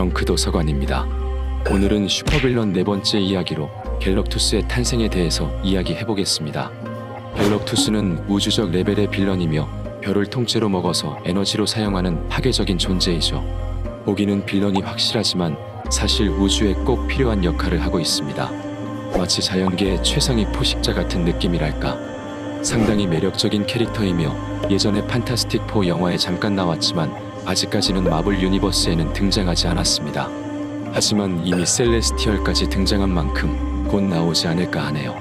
정크 도서관입니다. 오늘은 슈퍼빌런 네 번째 이야기로 갤럭투스의 탄생에 대해서 이야기해보겠습니다. 갤럭투스는 우주적 레벨의 빌런이며 별을 통째로 먹어서 에너지로 사용하는 파괴적인 존재이죠. 보기는 빌런이 확실하지만 사실 우주에 꼭 필요한 역할을 하고 있습니다. 마치 자연계의 최상위 포식자 같은 느낌이랄까. 상당히 매력적인 캐릭터이며 예전에 판타스틱 4 영화에 잠깐 나왔지만 아직까지는 마블 유니버스에는 등장하지 않았습니다. 하지만 이미 셀레스티얼까지 등장한 만큼 곧 나오지 않을까 하네요.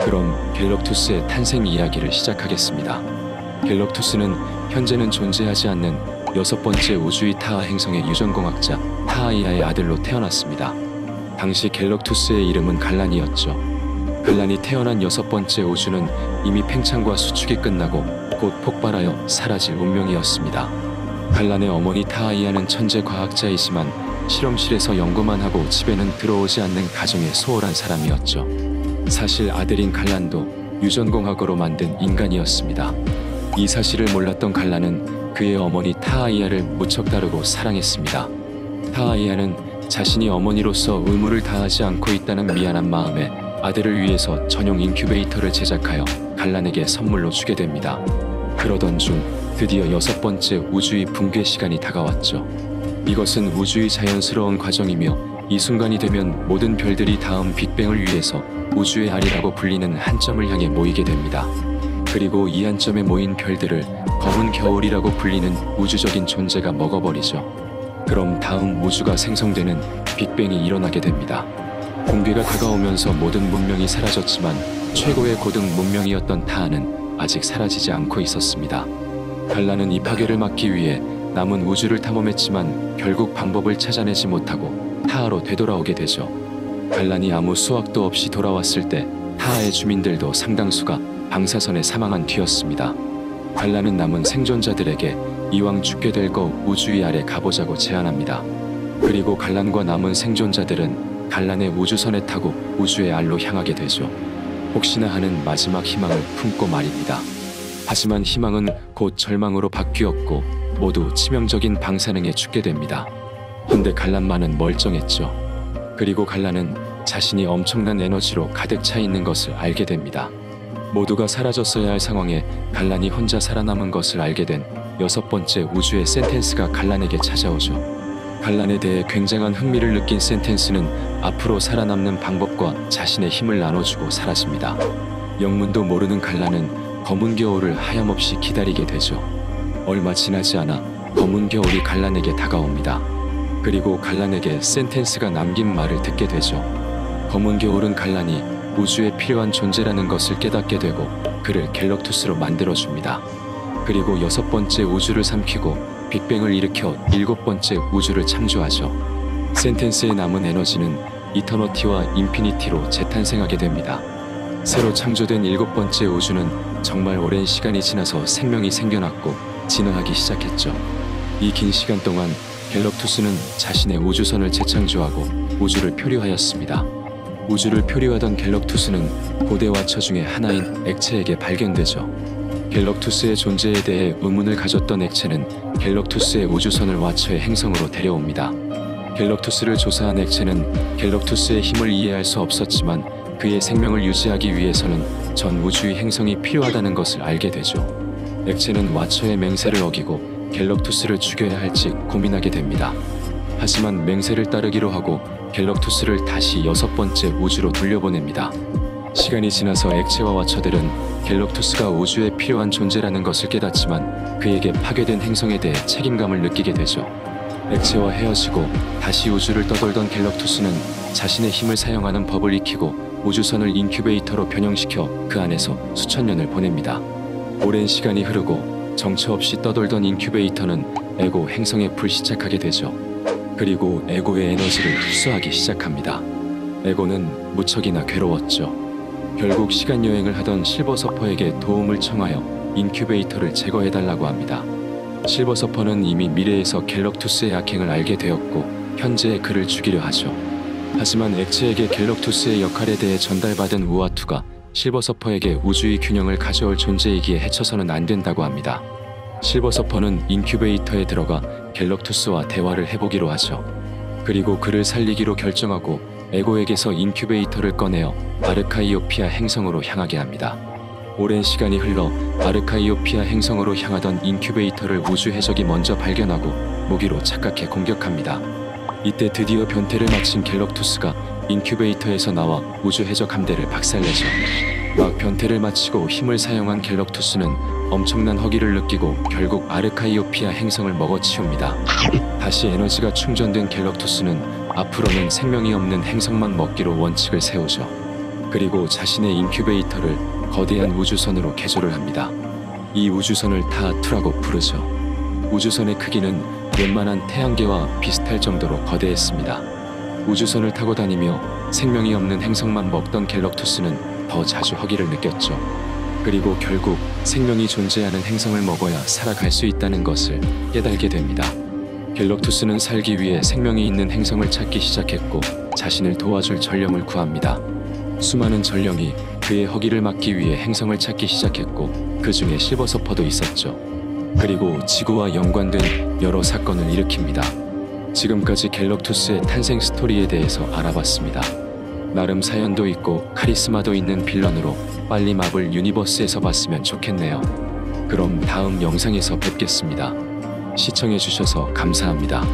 그럼 갤럭투스의 탄생 이야기를 시작하겠습니다. 갤럭투스는 현재는 존재하지 않는 6번째 우주의 타하 행성의 유전공학자 타하이아의 아들로 태어났습니다. 당시 갤럭투스의 이름은 갈란이었죠. 갈란이 태어난 6번째 우주는 이미 팽창과 수축이 끝나고 곧 폭발하여 사라질 운명이었습니다. 갈란의 어머니 타하이아는 천재 과학자이지만 실험실에서 연구만 하고 집에는 들어오지 않는 가정의 소홀한 사람이었죠. 사실 아들인 갈란도 유전공학으로 만든 인간이었습니다. 이 사실을 몰랐던 갈란은 그의 어머니 타하이아를 무척 다르고 사랑했습니다. 타하이아는 자신이 어머니로서 의무를 다하지 않고 있다는 미안한 마음에 아들을 위해서 전용 인큐베이터를 제작하여 갈란에게 선물로 주게 됩니다. 그러던 중 드디어 6번째 우주의 붕괴 시간이 다가왔죠. 이것은 우주의 자연스러운 과정이며 이 순간이 되면 모든 별들이 다음 빅뱅을 위해서 우주의 알이라고 불리는 한 점을 향해 모이게 됩니다. 그리고 이 한 점에 모인 별들을 검은 겨울이라고 불리는 우주적인 존재가 먹어버리죠. 그럼 다음 우주가 생성되는 빅뱅이 일어나게 됩니다. 붕괴가 다가오면서 모든 문명이 사라졌지만 최고의 고등 문명이었던 타하는 아직 사라지지 않고 있었습니다. 갈란은 이 파괴를 막기 위해 남은 우주를 탐험했지만 결국 방법을 찾아내지 못하고 타하로 되돌아오게 되죠. 갈란이 아무 수확도 없이 돌아왔을 때 타하의 주민들도 상당수가 방사선에 사망한 뒤였습니다. 갈란은 남은 생존자들에게 이왕 죽게 될 거 우주의 아래 가보자고 제안합니다. 그리고 갈란과 남은 생존자들은 갈란의 우주선에 타고 우주의 알로 향하게 되죠. 혹시나 하는 마지막 희망을 품고 말입니다. 하지만 희망은 곧 절망으로 바뀌었고 모두 치명적인 방사능에 죽게 됩니다. 헌데 갈란만은 멀쩡했죠. 그리고 갈란은 자신이 엄청난 에너지로 가득 차 있는 것을 알게 됩니다. 모두가 사라졌어야 할 상황에 갈란이 혼자 살아남은 것을 알게 된 6번째 우주의 센텐스가 갈란에게 찾아오죠. 갈란에 대해 굉장한 흥미를 느낀 센텐스는 앞으로 살아남는 방법과 자신의 힘을 나눠주고 사라집니다. 영문도 모르는 갈란은 검은 겨울을 하염없이 기다리게 되죠. 얼마 지나지 않아 검은 겨울이 갈란에게 다가옵니다. 그리고 갈란에게 센텐스가 남긴 말을 듣게 되죠. 검은 겨울은 갈란이 우주에 필요한 존재라는 것을 깨닫게 되고 그를 갤럭투스로 만들어줍니다. 그리고 6번째 우주를 삼키고 빅뱅을 일으켜 7번째 우주를 창조하죠. 센텐스에 남은 에너지는 이터너티와 인피니티로 재탄생하게 됩니다. 새로 창조된 7번째 우주는 정말 오랜 시간이 지나서 생명이 생겨났고 진화하기 시작했죠. 이 긴 시간 동안 갤럭투스는 자신의 우주선을 재창조하고 우주를 표류하였습니다. 우주를 표류하던 갤럭투스는 고대 와처 중에 하나인 액체에게 발견되죠. 갤럭투스의 존재에 대해 의문을 가졌던 액체는 갤럭투스의 우주선을 와처의 행성으로 데려옵니다. 갤럭투스를 조사한 액체는 갤럭투스의 힘을 이해할 수 없었지만 그의 생명을 유지하기 위해서는 전 우주의 행성이 필요하다는 것을 알게 되죠. 액체는 와처의 맹세를 어기고 갤럭투스를 죽여야 할지 고민하게 됩니다. 하지만 맹세를 따르기로 하고 갤럭투스를 다시 6번째 우주로 돌려보냅니다. 시간이 지나서 액체와 와처들은 갤럭투스가 우주에 필요한 존재라는 것을 깨닫지만 그에게 파괴된 행성에 대해 책임감을 느끼게 되죠. 액체와 헤어지고 다시 우주를 떠돌던 갤럭투스는 자신의 힘을 사용하는 법을 익히고 우주선을 인큐베이터로 변형시켜 그 안에서 수천 년을 보냅니다. 오랜 시간이 흐르고 정처 없이 떠돌던 인큐베이터는 에고 행성에 불시착하게 되죠. 그리고 에고의 에너지를 흡수하기 시작합니다. 에고는 무척이나 괴로웠죠. 결국 시간여행을 하던 실버서퍼에게 도움을 청하여 인큐베이터를 제거해달라고 합니다. 실버서퍼는 이미 미래에서 갤럭투스의 악행을 알게 되었고 현재의 그를 죽이려 하죠. 하지만 액체에게 갤럭투스의 역할에 대해 전달받은 우아투가 실버서퍼에게 우주의 균형을 가져올 존재이기에 해쳐서는 안 된다고 합니다. 실버서퍼는 인큐베이터에 들어가 갤럭투스와 대화를 해보기로 하죠. 그리고 그를 살리기로 결정하고 에고에게서 인큐베이터를 꺼내어 아르카이오피아 행성으로 향하게 합니다. 오랜 시간이 흘러 아르카이오피아 행성으로 향하던 인큐베이터를 우주 해적이 먼저 발견하고 무기로 착각해 공격합니다. 이때 드디어 변태를 마친 갤럭투스가 인큐베이터에서 나와 우주 해적 함대를 박살내죠. 막 변태를 마치고 힘을 사용한 갤럭투스는 엄청난 허기를 느끼고 결국 아르카이오피아 행성을 먹어치웁니다. 다시 에너지가 충전된 갤럭투스는 앞으로는 생명이 없는 행성만 먹기로 원칙을 세우죠. 그리고 자신의 인큐베이터를 거대한 우주선으로 개조를 합니다. 이 우주선을 타2라고 부르죠. 우주선의 크기는 웬만한 태양계와 비슷할 정도로 거대했습니다. 우주선을 타고 다니며 생명이 없는 행성만 먹던 갤럭투스는 더 자주 허기를 느꼈죠. 그리고 결국 생명이 존재하는 행성을 먹어야 살아갈 수 있다는 것을 깨달게 됩니다. 갤럭투스는 살기 위해 생명이 있는 행성을 찾기 시작했고 자신을 도와줄 전령을 구합니다. 수많은 전령이 그의 허기를 막기 위해 행성을 찾기 시작했고 그 중에 실버서퍼도 있었죠. 그리고 지구와 연관된 여러 사건을 일으킵니다. 지금까지 갤럭투스의 탄생 스토리에 대해서 알아봤습니다. 나름 사연도 있고 카리스마도 있는 빌런으로 빨리 마블 유니버스에서 봤으면 좋겠네요. 그럼 다음 영상에서 뵙겠습니다. 시청해주셔서 감사합니다.